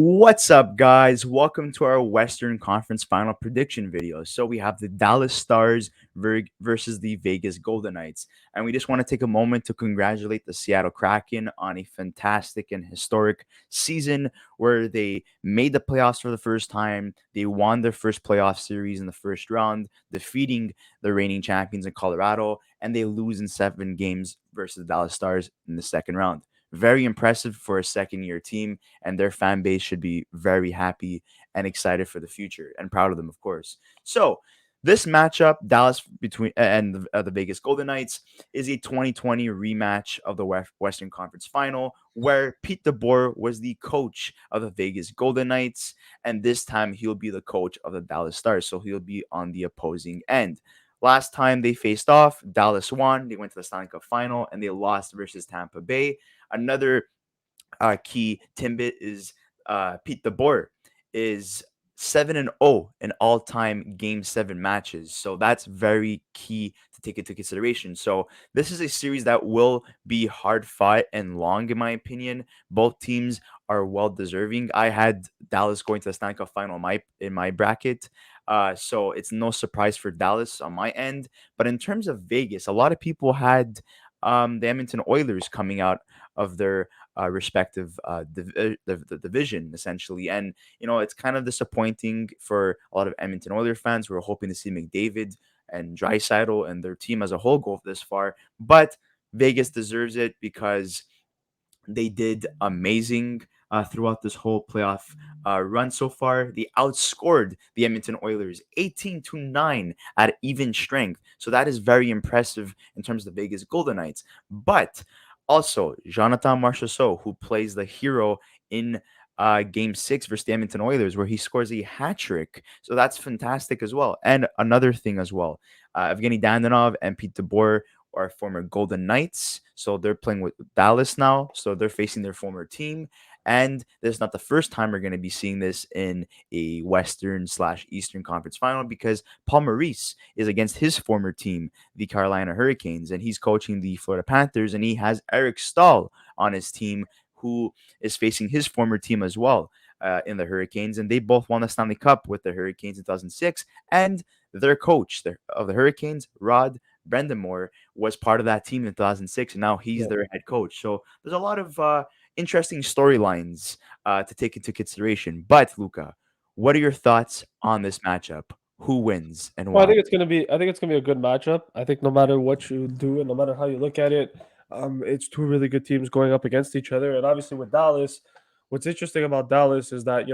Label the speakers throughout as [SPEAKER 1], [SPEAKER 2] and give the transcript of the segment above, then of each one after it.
[SPEAKER 1] What's up, guys? Welcome to our Western Conference final prediction video. So, we have the Dallas Stars versus the Vegas Golden Knights. And we just want to take a moment to congratulate the Seattle Kraken on a fantastic and historic season where they made the playoffs for the first time. They won their first playoff series in the first round, defeating the reigning champions in Colorado, and they lose in 7 games versus the Dallas Stars in the second round. Very impressive for a second year team, and their fan base should be very happy and excited for the future and proud of them, of course. So, this matchup, Dallas between and the Vegas Golden Knights, is a 2020 rematch of the Western Conference Final, where Pete DeBoer was the coach of the Vegas Golden Knights, and this time he'll be the coach of the Dallas Stars, so he'll be on the opposing end. Last time they faced off, Dallas won. They went to the Stanley Cup Final, and they lost versus Tampa Bay. Another key tidbit is Pete DeBoer is 7-0 in all-time Game 7 matches. So that's very key to take into consideration. So this is a series that will be hard fought and long, in my opinion. Both teams are well deserving. I had Dallas going to the Stanley Cup Final in my bracket. So it's no surprise for Dallas on my end. But in terms of Vegas, a lot of people had the Edmonton Oilers coming out of their respective the division essentially, and it's kind of disappointing for a lot of Edmonton Oilers fans who are hoping to see McDavid and Draisaitl and their team as a whole go this far. But Vegas deserves it because they did amazing throughout this whole playoff run so far. They outscored the Edmonton Oilers 18-9 at even strength. So that is very impressive in terms of the Vegas Golden Knights. But also, Jonathan Marchessault, who plays the hero in Game 6 versus the Edmonton Oilers, where he scores a hat trick. So that's fantastic as well. And another thing as well, Evgeny Dandanov and Pete DeBoer are former Golden Knights. So they're playing with Dallas now. So they're facing their former team. And this is not the first time we're going to be seeing this in a Western/Eastern Conference final because Paul Maurice is against his former team, the Carolina Hurricanes, and he's coaching the Florida Panthers, and he has Eric Stahl on his team, who is facing his former team as well in the Hurricanes, and they both won the Stanley Cup with the Hurricanes in 2006, and their coach of the Hurricanes, Rod Brendamore, was part of that team in 2006, and now he's
[SPEAKER 2] Yeah.
[SPEAKER 1] their head coach. So there's a lot of interesting storylines to take into consideration. But Luca, what are your thoughts on this matchup? Who wins and
[SPEAKER 2] Well,
[SPEAKER 1] why?
[SPEAKER 2] I think it's gonna be a good matchup. I think no matter what you do and no matter how you look at it, it's two really good teams going up against each other. And obviously with Dallas, what's interesting about Dallas is that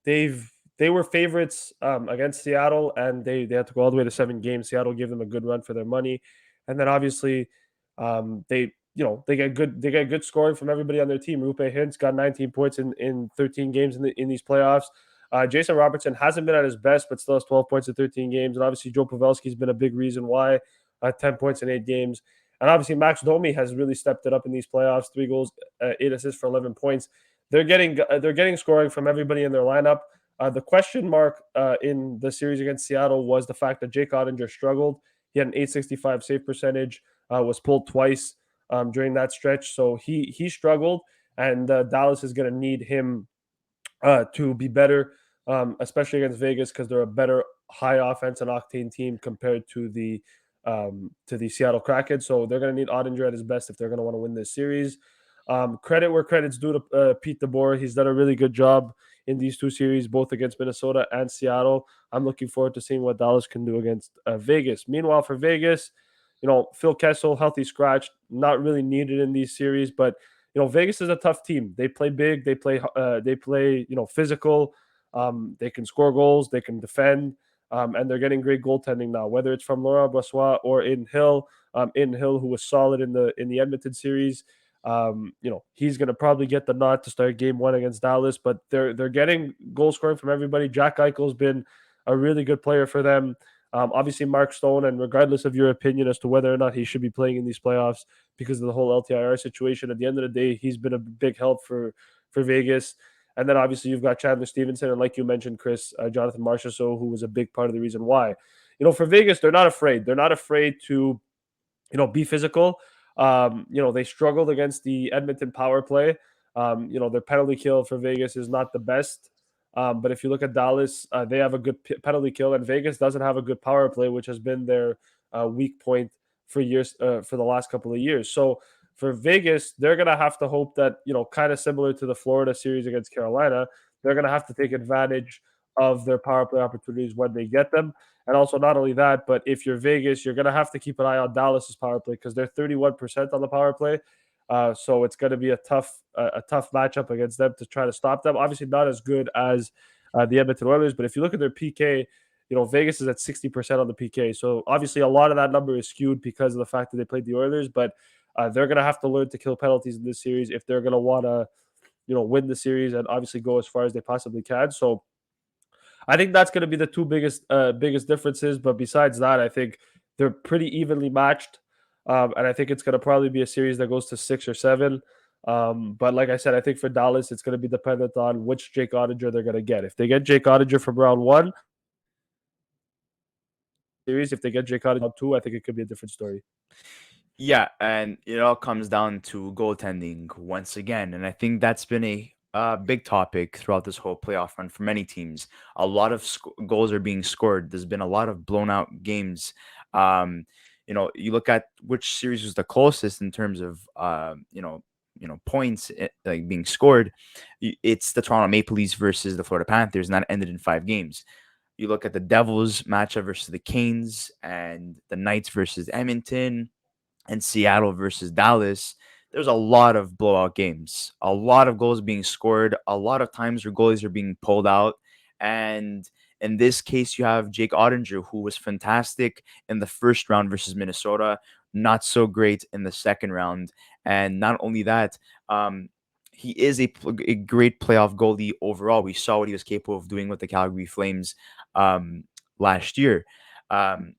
[SPEAKER 2] they've they were favorites against Seattle, and they had to go all the way to 7 games. Seattle gave them a good run for their money, and then obviously they get good scoring from everybody on their team. Rupe Hintz got 19 points in 13 games in these playoffs. Jason Robertson hasn't been at his best, but still has 12 points in 13 games. And obviously, Joe Pavelski's been a big reason why, 10 points in 8 games. And obviously, Max Domi has really stepped it up in these playoffs. 3 goals, 8 assists for 11 points. They're getting scoring from everybody in their lineup. The question mark in the series against Seattle was the fact that Jake Ottinger struggled. He had an 865 save percentage, was pulled twice during that stretch, so he struggled. And Dallas is going to need him to be better, especially against Vegas because they're a better high offense and octane team compared to the Seattle Kraken. So they're going to need Ottinger at his best if they're going to want to win this series. Credit where credit's due to Pete DeBoer. He's done a really good job in these two series, both against Minnesota and Seattle. I'm looking forward to seeing what Dallas can do against Vegas. Meanwhile, for Vegas, Phil Kessel, healthy scratch, not really needed in these series, but Vegas is a tough team. They play big. They play physical. They can score goals. They can defend. And they're getting great goaltending now, whether it's from Laurent Brossoit or Aiden Hill. Aiden Hill, who was solid in the Edmonton series. He's going to probably get the nod to start Game 1 against Dallas. But they're getting goal scoring from everybody. Jack Eichel's been a really good player for them. Obviously, Mark Stone, and regardless of your opinion as to whether or not he should be playing in these playoffs because of the whole LTIR situation, at the end of the day, he's been a big help for Vegas. And then obviously you've got Chandler Stevenson, and like you mentioned, Chris, Jonathan Marchessault, who was a big part of the reason why. For Vegas, they're not afraid. They're not afraid to be physical. They struggled against the Edmonton power play. Their penalty kill for Vegas is not the best. But if you look at Dallas, they have a good penalty kill, and Vegas doesn't have a good power play, which has been their weak point for years, for the last couple of years. So for Vegas, they're gonna have to hope that, kind of similar to the Florida series against Carolina, they're gonna have to take advantage of their power play opportunities when they get them. And also, not only that, but if you're Vegas, you're gonna have to keep an eye on Dallas's power play because they're 31% on the power play. So it's going to be a tough matchup against them to try to stop them. Obviously, not as good as the Edmonton Oilers, but if you look at their PK, Vegas is at 60% on the PK. So obviously, a lot of that number is skewed because of the fact that they played the Oilers. But they're going to have to learn to kill penalties in this series if they're going to want to, win the series and obviously go as far as they possibly can. So I think that's going to be the two biggest differences. But besides that, I think they're pretty evenly matched, and I think it's going to probably be a series that goes to 6 or 7. But like I said, I think for Dallas, it's going to be dependent on which Jake Ottinger they're going to get. If they get Jake Ottinger from round one series, if they get Jake Ottinger round two, I think it could be a different story.
[SPEAKER 1] Yeah, and it all comes down to goaltending once again, and I think that's been a big topic throughout this whole playoff run for many teams. A lot of goals are being scored. There's been a lot of blown out games. You look at which series was the closest in terms of points like being scored. It's the Toronto Maple Leafs versus the Florida Panthers, and that ended in 5 games. You look at the Devils matchup versus the Canes, and the Knights versus Edmonton, and Seattle versus Dallas. There's a lot of blowout games, a lot of goals being scored, a lot of times where goalies are being pulled out. And in this case, you have Jake Ottinger, who was fantastic in the first round versus Minnesota, not so great in the second round. And not only that, he is a great playoff goalie overall. We saw what he was capable of doing with the Calgary Flames um, last year. Um,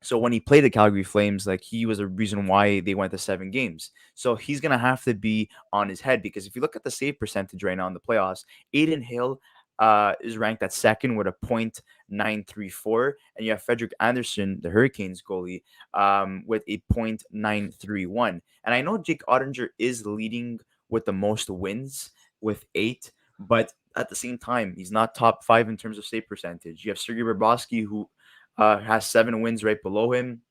[SPEAKER 1] so when he played the Calgary Flames, like he was a reason why they went to 7 games. So he's gonna have to be on his head because if you look at the save percentage right now in the playoffs, Aiden Hill is ranked at second with a .934, and you have Frederick Anderson, the Hurricanes goalie, with a .931. And I know Jake Ottinger is leading with the most wins with 8, but at the same time, he's not top 5 in terms of save percentage. You have Sergei Bobrovsky, who has 7 wins right below him.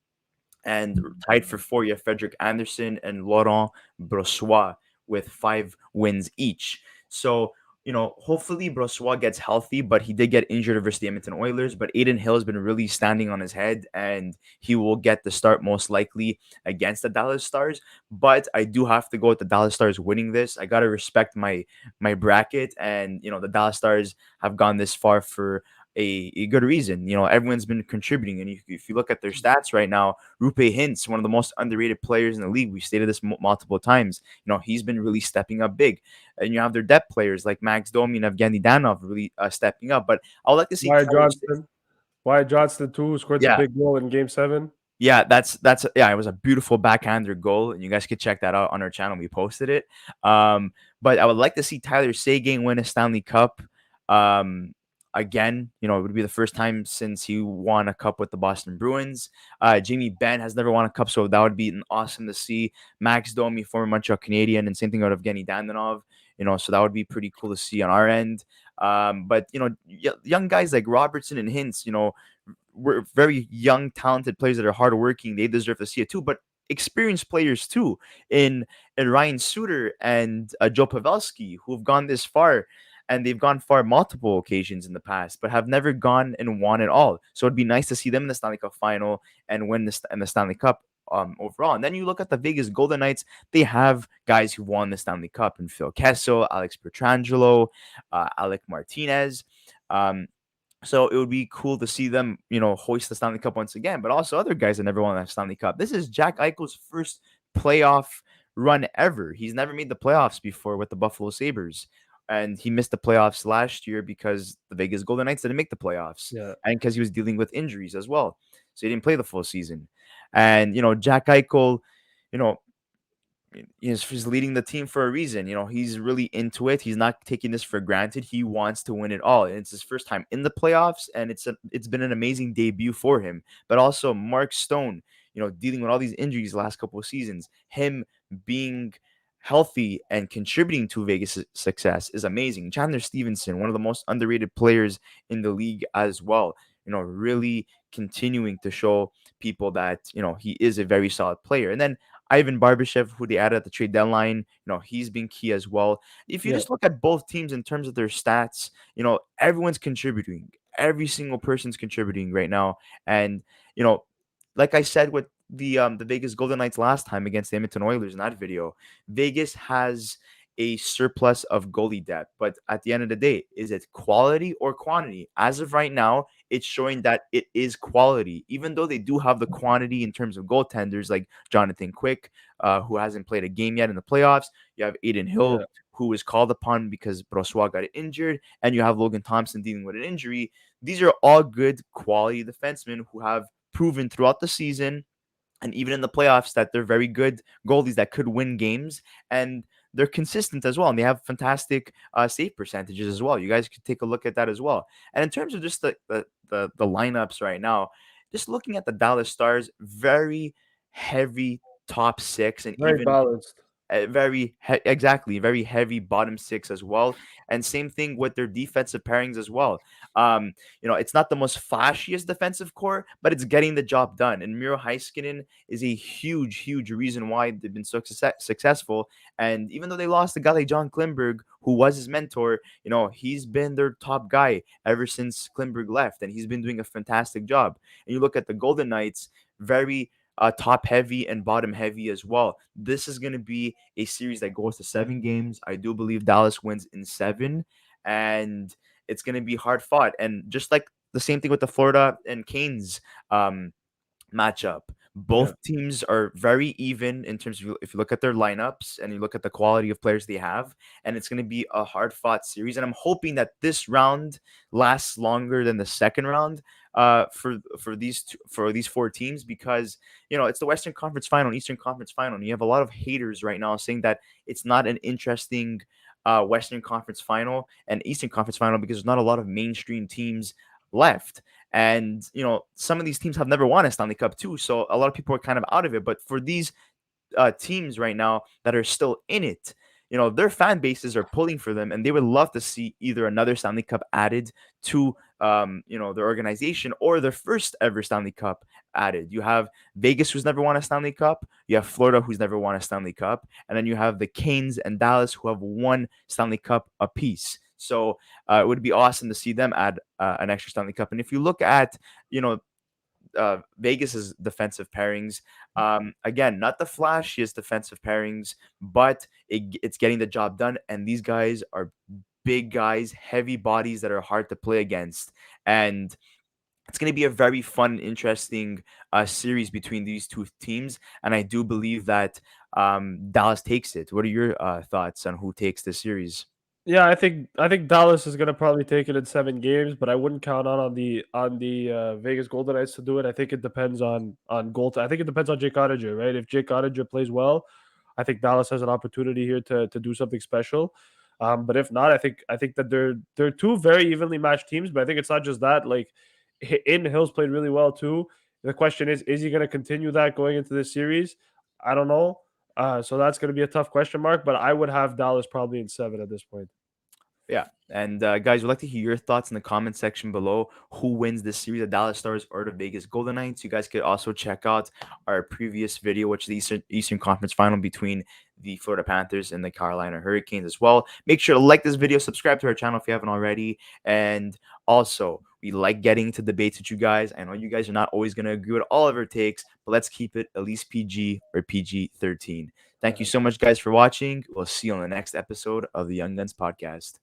[SPEAKER 1] And tied for 4, you have Frederick Anderson and Laurent Brossois with 5 wins each. So, hopefully Brossois gets healthy, but he did get injured versus the Edmonton Oilers. But Aiden Hill has been really standing on his head, and he will get the start most likely against the Dallas Stars. But I do have to go with the Dallas Stars winning this. I gotta respect my bracket, and the Dallas Stars have gone this far for a good reason. Everyone's been contributing, and if you look at their stats right now, Rupe Hintz, one of the most underrated players in the league. We stated this multiple times. He's been really stepping up big, and you have their depth players like Max Domi and Evgeny Danov really stepping up. But I would like to see
[SPEAKER 2] Wyatt
[SPEAKER 1] Tyler.
[SPEAKER 2] Johnston, Wyatt Johnston too, who scored the
[SPEAKER 1] Yeah,
[SPEAKER 2] big goal in Game 7.
[SPEAKER 1] yeah, that's yeah, it was a beautiful backhander goal, and you guys could check that out on our channel. We posted it. But I would like to see Tyler Seguin win a Stanley Cup. Um, Again, it would be the first time since he won a cup with the Boston Bruins. Jamie Benn has never won a cup, so that would be awesome to see. Max Domi, former Montreal Canadian, and same thing out of Evgeny Danilov. So that would be pretty cool to see on our end. But young guys like Robertson and Hintz, we're very young, talented players that are hardworking. They deserve to see it too. But experienced players too, in Ryan Suter and Joe Pavelski, who have gone this far, and they've gone far multiple occasions in the past, but have never gone and won it all. So it'd be nice to see them in the Stanley Cup final and win the Stanley Cup. Overall, and then you look at the Vegas Golden Knights, they have guys who won the Stanley Cup in Phil Kessel, Alex Pietrangelo, Alec Martinez. So it would be cool to see them, hoist the Stanley Cup once again, but also other guys that never won that Stanley Cup. This is Jack Eichel's first playoff run ever. He's never made the playoffs before with the Buffalo Sabres. And he missed the playoffs last year because the Vegas Golden Knights didn't make the playoffs.
[SPEAKER 2] Yeah.
[SPEAKER 1] And because he was dealing with injuries as well. So he didn't play the full season. And, Jack Eichel, you know, he's leading the team for a reason. He's really into it. He's not taking this for granted. He wants to win it all. And it's his first time in the playoffs, and it's been an amazing debut for him. But also Mark Stone, dealing with all these injuries the last couple of seasons, him being healthy and contributing to Vegas' success is amazing. Chandler Stevenson, one of the most underrated players in the league as well. Really continuing to show people that he is a very solid player. And then Ivan Barbashev, who they added at the trade deadline, he's been key as well. If you
[SPEAKER 2] Yeah,
[SPEAKER 1] just look at both teams in terms of their stats, everyone's contributing. Every single person's contributing right now, and you know, like I said with the Vegas Golden Knights last time against the Edmonton Oilers in that video, Vegas has a surplus of goalie depth. But at the end of the day, is it quality or quantity? As of right now, it's showing that it is quality, even though they do have the quantity in terms of goaltenders like Jonathan Quick, who hasn't played a game yet in the playoffs. You have Aiden
[SPEAKER 2] yeah,
[SPEAKER 1] Hill, who was called upon because Brossois got injured, and you have Logan Thompson dealing with an injury. These are all good quality defensemen who have proven throughout the season and even in the playoffs that they're very good goalies that could win games, and they're consistent as well, and they have fantastic save percentages as well. You guys could take a look at that as well. And in terms of just the lineups right now, just looking at the Dallas Stars, very heavy top six, and
[SPEAKER 2] very
[SPEAKER 1] even
[SPEAKER 2] balanced.
[SPEAKER 1] exactly very heavy bottom six as well, and same thing with their defensive pairings as well. It's not the most flashiest defensive core, but it's getting the job done, and Miro Heiskanen is a huge reason why they've been so successful. And even though they lost a guy like John Klimberg, who was his mentor, he's been their top guy ever since Klimberg left, and he's been doing a fantastic job. And you look at the Golden Knights, very top heavy and bottom heavy as well. This is going to be a series that goes to 7 games. I do believe Dallas wins in 7, and it's going to be hard fought. And just like the same thing with the Florida and Canes um, matchup.
[SPEAKER 2] Yeah.
[SPEAKER 1] Both teams are very even in terms of if you look at their lineups and you look at the quality of players they have, and it's going to be a hard fought series. And I'm hoping that this round lasts longer than the second round for these 4 teams, because it's the Western Conference Final and Eastern Conference Final, and you have a lot of haters right now saying that it's not an interesting Western Conference Final and Eastern Conference Final because there's not a lot of mainstream teams left. And some of these teams have never won a Stanley Cup too, so a lot of people are kind of out of it. But for these teams right now that are still in it, their fan bases are pulling for them, and they would love to see either another Stanley Cup added to their organization, or their first ever Stanley Cup added. You have Vegas, who's never won a Stanley Cup. You have Florida, who's never won a Stanley Cup, and then you have the Canes and Dallas, who have won Stanley Cup apiece. So it would be awesome to see them add an extra Stanley Cup. And if you look at you know Vegas's defensive pairings. Again, not the flashiest defensive pairings, but it's getting the job done. And these guys are big guys, heavy bodies that are hard to play against. And it's going to be a very fun and interesting series between these 2 teams. And I do believe that Dallas takes it. What are your thoughts on who takes this series?
[SPEAKER 2] Yeah, I think Dallas is gonna probably take it in 7 games, but I wouldn't count on the Vegas Golden Knights to do it. I think it depends on goal. I think it depends on Jake Oettinger, right? If Jake Oettinger plays well, I think Dallas has an opportunity here to do something special. But if not, I think that they're 2 very evenly matched teams. But I think it's not just that. Like, Aiden Hill's played really well too. The question is he going to continue that going into this series? I don't know. So that's going to be a tough question mark. But I would have Dallas probably in 7 at this point.
[SPEAKER 1] Yeah. And guys, we'd like to hear your thoughts in the comment section below. Who wins this series, the Dallas Stars or the Vegas Golden Knights? You guys could also check out our previous video, which is the Eastern Conference Final between the Florida Panthers and the Carolina Hurricanes as well. Make sure to like this video, subscribe to our channel if you haven't already. And also, we like getting into debates with you guys. I know you guys are not always going to agree with all of our takes, but let's keep it at least PG or PG-13. Thank you so much, guys, for watching. We'll see you on the next episode of the Young Guns podcast.